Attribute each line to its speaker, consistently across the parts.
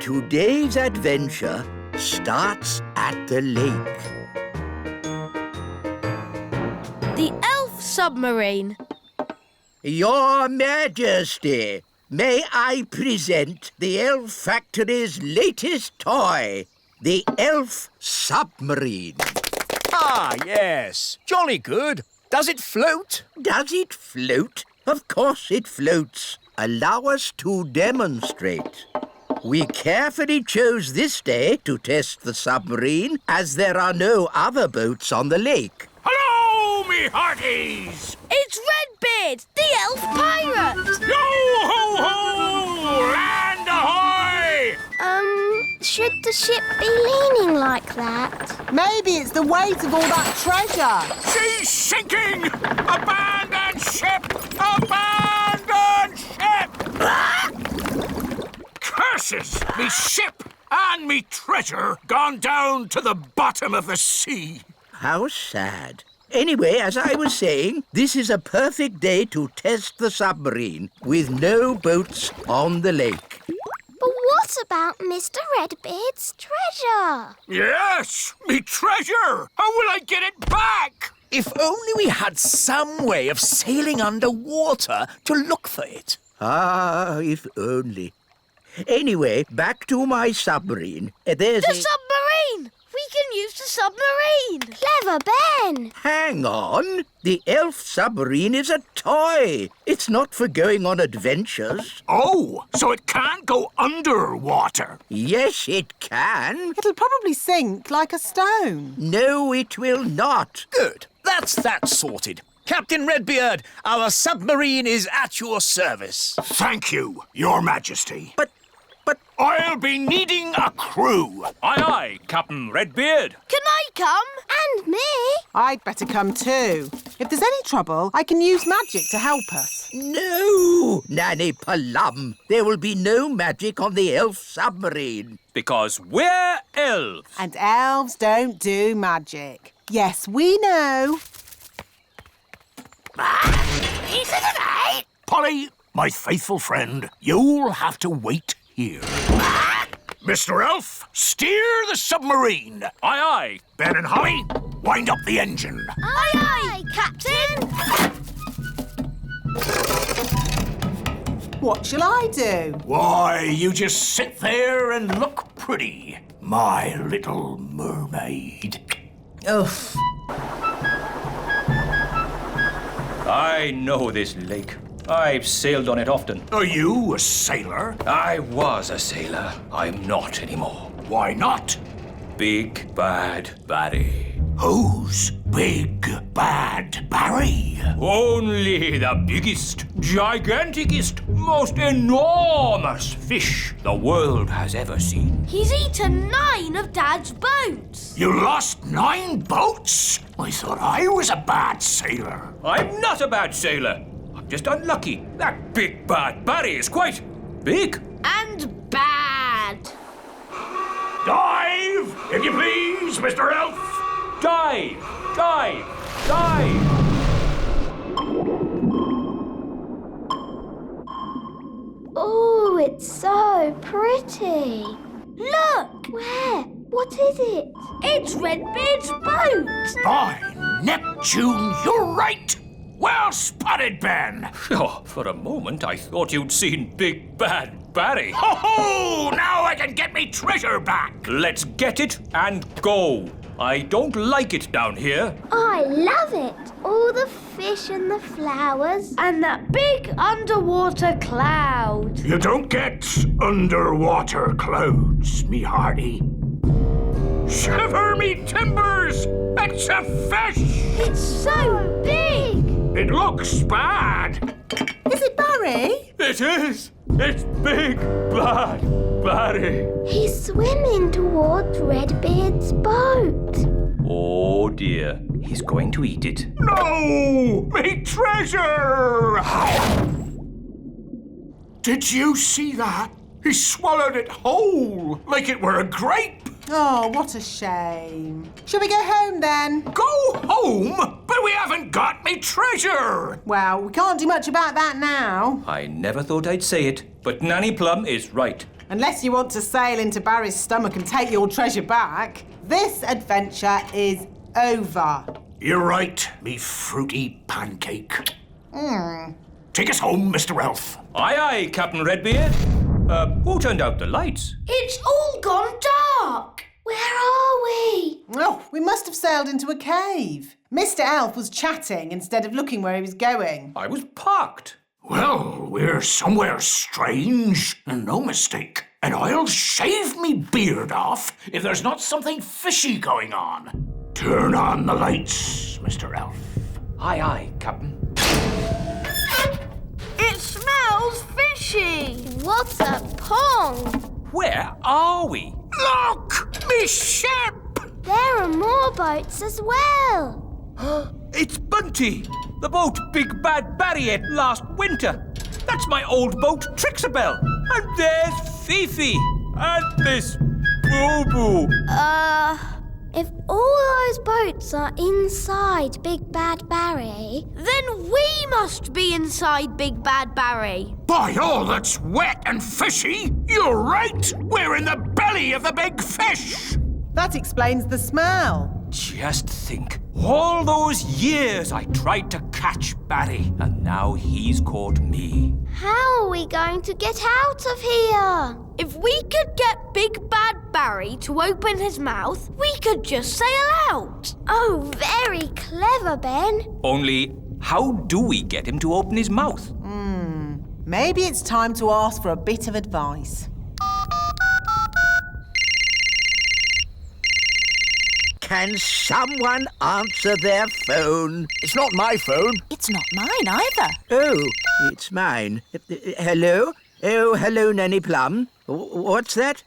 Speaker 1: Today's adventure starts at the lake.
Speaker 2: The elf submarine.
Speaker 1: Your Majesty, may I present the Elf Factory's latest toy, the Elf Submarine.
Speaker 3: Ah, yes. Jolly good. Does it float?
Speaker 1: Does it float? Of course it floats. Allow us to demonstrate. We carefully chose this day to test the submarine as there are no other boats on the lake.
Speaker 4: Hello, me hearties!
Speaker 2: It's Redbeard, the elf pirate.
Speaker 4: Yo-ho-ho! Land ahoy!
Speaker 5: Should the ship be leaning like that?
Speaker 6: Maybe it's the weight of all that treasure.
Speaker 4: She's sinking! Abandon ship! Abandon ship! Curses! Me ship and me treasure gone down to the bottom of the sea.
Speaker 1: How sad. Anyway, as I was saying, this is a perfect day to test the submarine with no boats on the lake.
Speaker 5: But what about Mr. Redbeard's treasure?
Speaker 4: Yes, me treasure! How will I get it back?
Speaker 3: If only we had some way of sailing underwater to look for it.
Speaker 1: Ah, if only. Anyway, back to my submarine. There's
Speaker 2: The submarine! We can use the submarine.
Speaker 5: Clever Ben!
Speaker 1: Hang on. The elf submarine is a toy. It's not for going on adventures.
Speaker 4: Oh, so it can't go underwater.
Speaker 1: Yes, it can.
Speaker 6: It'll probably sink like a stone.
Speaker 1: No, it will not.
Speaker 3: Good. That's that sorted. Captain Redbeard, our submarine is at your service.
Speaker 4: Thank you, Your Majesty.
Speaker 1: But
Speaker 4: I'll be needing a crew.
Speaker 7: Aye, aye, Captain Redbeard.
Speaker 2: Can I come?
Speaker 5: And me!
Speaker 6: I'd better come too. If there's any trouble, I can use magic to help us.
Speaker 1: no, Nanny Plum. There will be no magic on the elf submarine.
Speaker 7: Because we're elves.
Speaker 6: And elves don't do magic. Yes, we know.
Speaker 4: Polly, my faithful friend, you'll have to wait here. Mr. Elf, steer the submarine.
Speaker 7: Aye, aye.
Speaker 4: Ben and Holly, wind up the engine.
Speaker 2: Aye, aye, Captain.
Speaker 6: What shall I do?
Speaker 4: Why, you just sit there and look pretty, my little mermaid.
Speaker 1: Oof.
Speaker 7: I know this lake. I've sailed on it often.
Speaker 4: Are you a sailor?
Speaker 7: I was a sailor. I'm not anymore.
Speaker 4: Why not?
Speaker 7: Big Bad Barry.
Speaker 4: Who's Big Bad Barry?
Speaker 7: Only the biggest, giganticest, most enormous fish the world has ever seen.
Speaker 2: He's eaten 9 of Dad's boats.
Speaker 4: You lost 9 boats? I thought I was a bad sailor.
Speaker 7: I'm not a bad sailor. I'm just unlucky. That Big Bad Barry is quite big.
Speaker 2: And bad.
Speaker 4: Dive, if you please, Mr. Elf.
Speaker 7: Dive! Dive! Dive!
Speaker 5: Oh, it's so pretty.
Speaker 2: Look!
Speaker 5: Where? What is it?
Speaker 2: It's Redbeard's boat.
Speaker 4: By Neptune, you're right. Well spotted, Ben.
Speaker 7: Oh, for a moment I thought you'd seen Big Bad Barry.
Speaker 4: Ho-ho! Now I can get me treasure back.
Speaker 7: Let's get it and go. I don't like it down here.
Speaker 5: I love it. All the fish and the flowers.
Speaker 2: And that big underwater cloud.
Speaker 4: You don't get underwater clouds, me hearty. Shiver me timbers! It's a fish!
Speaker 2: It's so big.
Speaker 4: It looks bad.
Speaker 6: Is it Barry?
Speaker 7: It is. It's Big Bad Barry.
Speaker 5: He's swimming towards Redbeard's boat.
Speaker 7: Oh dear. He's going to eat it.
Speaker 4: No! Me treasure! Did you see that? He swallowed it whole, like it were a grape.
Speaker 6: Oh, what a shame. Shall we go home then?
Speaker 4: Go home? But we haven't got me treasure.
Speaker 6: Well, we can't do much about that now.
Speaker 7: I never thought I'd say it, but Nanny Plum is right.
Speaker 6: Unless you want to sail into Barry's stomach and take your treasure back, this adventure is over.
Speaker 4: You're right, me fruity pancake. Take us home, Mr. Elf.
Speaker 7: Aye, aye, Captain Redbeard. Who turned out the lights?
Speaker 2: It's all gone dark.
Speaker 5: Where are we?
Speaker 6: Oh, we must have sailed into a cave. Mr. Elf was chatting instead of looking where he was going.
Speaker 7: I was parked.
Speaker 4: Well, we're somewhere strange, and no mistake. And I'll shave me beard off if there's not something fishy going on. Turn on the lights, Mr. Elf.
Speaker 7: Aye, aye, Captain.
Speaker 2: It smells fishy.
Speaker 5: What a pong!
Speaker 7: Where are we?
Speaker 4: Look, me ship!
Speaker 5: There are more boats as well.
Speaker 7: It's Bunty, the boat Big Bad Barry ate last winter. That's my old boat, Trixabelle. And there's Fifi. And Miss Boo-Boo.
Speaker 5: If all those boats are inside Big Bad Barry...
Speaker 2: Then we must be inside Big Bad Barry.
Speaker 4: By all that's wet and fishy, you're right. We're in the belly of the big fish.
Speaker 6: That explains the smell.
Speaker 7: Just think, all those years I tried to catch Barry, and now he's caught me.
Speaker 5: How are we going to get out of here?
Speaker 2: If we could get Big Bad Barry to open his mouth, we could just sail out.
Speaker 5: Oh, very clever, Ben.
Speaker 7: Only, how do we get him to open his mouth?
Speaker 6: Maybe it's time to ask for a bit of advice.
Speaker 1: Can someone answer their phone?
Speaker 3: It's not my phone.
Speaker 8: It's not mine either.
Speaker 1: Oh, it's mine. Hello? Oh, hello, Nanny Plum. What's that?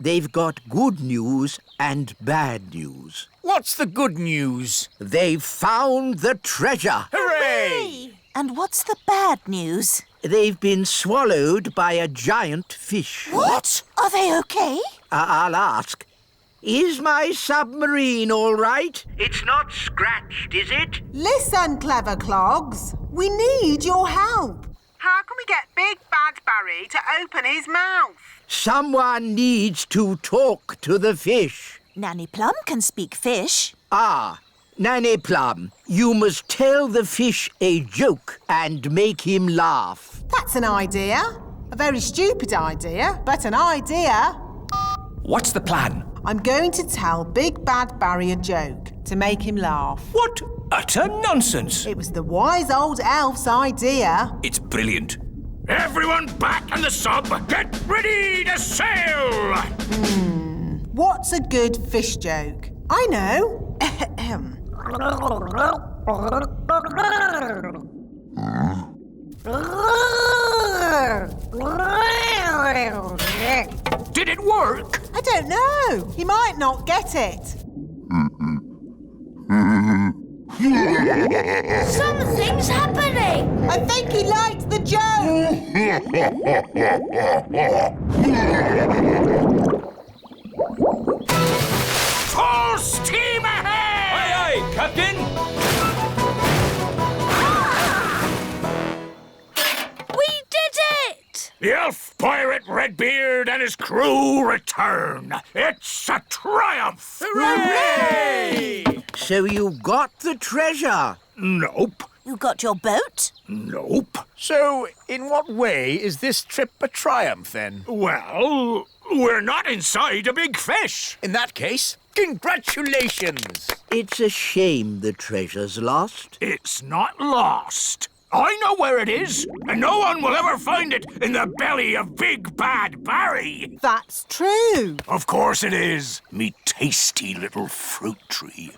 Speaker 1: They've got good news and bad news.
Speaker 3: What's the good news?
Speaker 1: They've found the treasure.
Speaker 3: Hooray!
Speaker 8: And what's the bad news?
Speaker 1: They've been swallowed by a giant fish.
Speaker 8: What? Are they okay?
Speaker 1: I'll ask. Is my submarine all right? It's not scratched, is it?
Speaker 6: Listen, clever clogs. We need your help. How can we get Big Bad Barry to open his mouth?
Speaker 1: Someone needs to talk to the fish.
Speaker 8: Nanny Plum can speak fish.
Speaker 1: Ah, Nanny Plum, you must tell the fish a joke and make him laugh.
Speaker 6: That's an idea. A very stupid idea, but an idea.
Speaker 3: What's the plan?
Speaker 6: I'm going to tell Big Bad Barry a joke to make him laugh.
Speaker 7: What utter nonsense!
Speaker 6: It was the wise old elf's idea.
Speaker 7: It's brilliant.
Speaker 4: Everyone back in the sub. Get ready to sail.
Speaker 6: What's a good fish joke? I know.
Speaker 4: Did it work?
Speaker 6: I don't know. He might not get it.
Speaker 2: Something's happening.
Speaker 6: I think he liked the joke.
Speaker 4: Full steam ahead!
Speaker 7: Aye, aye, Captain!
Speaker 2: We did it!
Speaker 4: The elf pirate Redbeard and his crew return. It's a triumph!
Speaker 3: Hooray!
Speaker 1: So you got the treasure?
Speaker 4: Nope.
Speaker 8: You got your boat?
Speaker 4: Nope.
Speaker 3: So, in what way is this trip a triumph, then?
Speaker 4: Well, we're not inside a big fish.
Speaker 3: In that case, congratulations!
Speaker 1: It's a shame the treasure's lost.
Speaker 4: It's not lost. I know where it is, and no one will ever find it in the belly of Big Bad Barry.
Speaker 6: That's true.
Speaker 4: Of course it is, me tasty little fruit tree.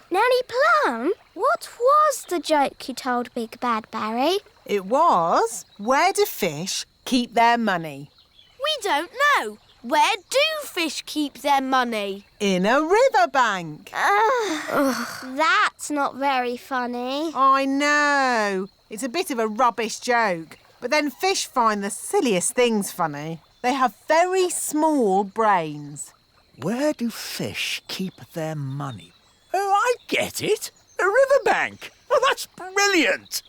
Speaker 5: Nanny Plum, what was the joke you told Big Bad Barry?
Speaker 6: It was, where do fish keep their money?
Speaker 2: We don't know. Where do fish keep their money?
Speaker 6: In a riverbank.
Speaker 5: That's not very funny.
Speaker 6: I know. It's a bit of a rubbish joke. But then fish find the silliest things funny. They have very small brains.
Speaker 3: Where do fish keep their money? Oh, I get it. A riverbank. Oh, that's brilliant.